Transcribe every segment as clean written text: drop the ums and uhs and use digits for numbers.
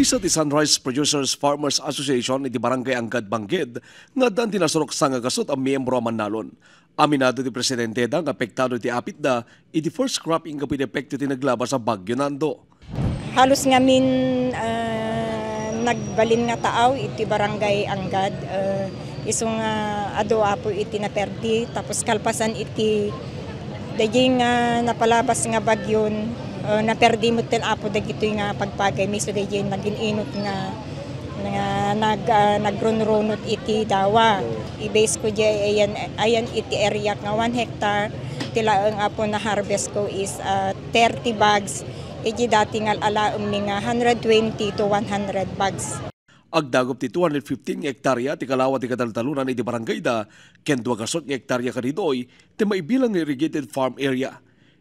Maysa ti Sunrise Producers Farmers Association iti Barangay Anggad Bangged nga daan tinasurok sa nga gasot ang miyembro a Mannalon. Aminado ti Presidente da nga apektado ti apit da iti first cropping nga pinepekto ti naglaba sa Bagyo Nando. Halos ngamin nagbalin nga taaw iti Barangay Anggad. Isong adoa po iti naperdi tapos kalpasan iti daging napalabas nga bagyon. Naperdi mo tel apo dagito nga pagpagay miso daging naging inot nga nagrunrunot iti dawa. I-base ko di ayan iti area nga 1 hectare tilaang apo na harvest ko is 30 bags. Iti dati nga alaom ni nga 120 to 100 bags. Agdagop ti 215 hektarya ti kalawa ti kadaltalunan iti barangay da ken 2 gasot nga hektarya kanidoy ti maibilang irrigated farm area.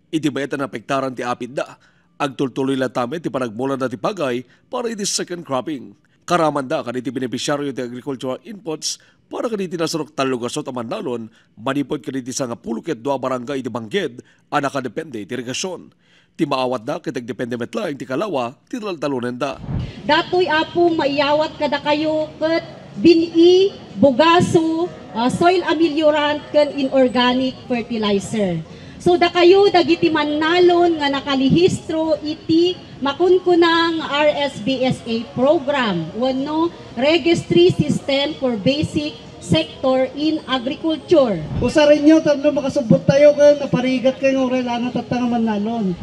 Iti bayetan na pektaran ti apid da. Agtultuloy lang tame ti panagmula na ti pagay para iti second cropping. Karaman da kaniti beneficiaryo ti agricultural inputs para kaniti nasurok 3 gasot a Mannalon manipod kaniti sa nga 10 ket 2 barangay iti Bangged a nakadepende ti irigasyon. Ti maawat da kitag depende metlaeng ti kalawa ti daltalunan da. Datoy apong maiyawat kada kayo ket bini, bugaso, soil ameliorant ken inorganic fertilizer. So da kayo dagiti Mannalon nga nakalihistro iti makunkunang RSBSA program wano Registry System for Basic Sector in Agriculture. Usarin nyo tapno makasubot tayo kan naparigat kayo ng relana tatanga Mannalon.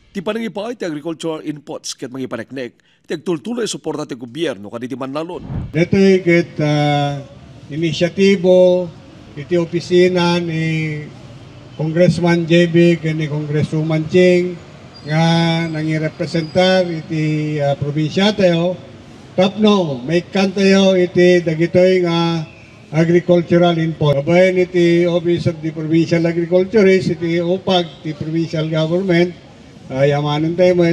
Ti panangipaay ti agricultural inputs ket mangipaneknek ti agtultuloy suporta ti gobyerno kaniti Mannalon. Dito'y ket inisyatibo iti opisina ni Congressman JB ken ni Congresswoman Ching nga nangirepresentar iti probinsya tayo. Tapno may kantayo iti dagitoy nga agricultural input. Kabayan iti Office of the Provincial Agriculturist iti upag ti provincial government. Yamanon tayo mo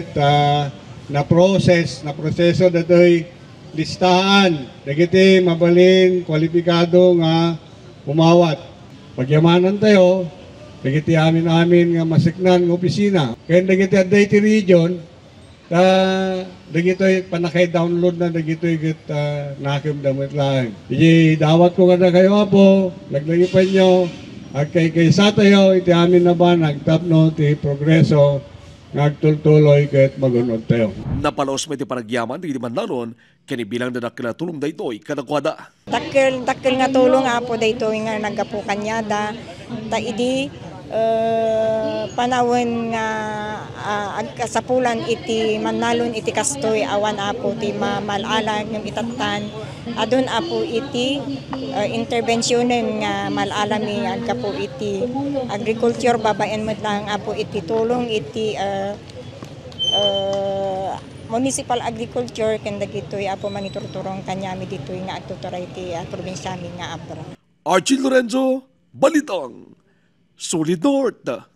na proseso datoy listahan. Dagiti mabalin, kwalipikado nga umawat. Pagyamanan tayo, dagiti amin nga masiknan ng opisina. Kaya dagiti aday ti region, dagito'y panakay-download na dagito'y nakim damit lang. Iji dawat ko kada kayo po, laglagi pa nyo, agkay sa tayo, iti amin na ba, nagtapno ti progreso, nagtultuloy kahit magunod tayo. Napalaos may ti panagyaman di Mannalon kanibilang na nakilatulong daytoy kadakwada. Dakkel nga tulong apo daytoy nga nagapukan niya da idi panawon nga agkasapulan iti Mannalon iti kastoy awan apo ti malalag ng itatan adun apo iti intervensyonen nga malalami agkapo iti agriculture babaen met lang apo iti tulong iti municipal agriculture ken dagitoy apo maniturturong kanyami ditoy nga agtuturay ti probinsya mi nga Abra. Archie Lorenzo, Balitang, Solid North.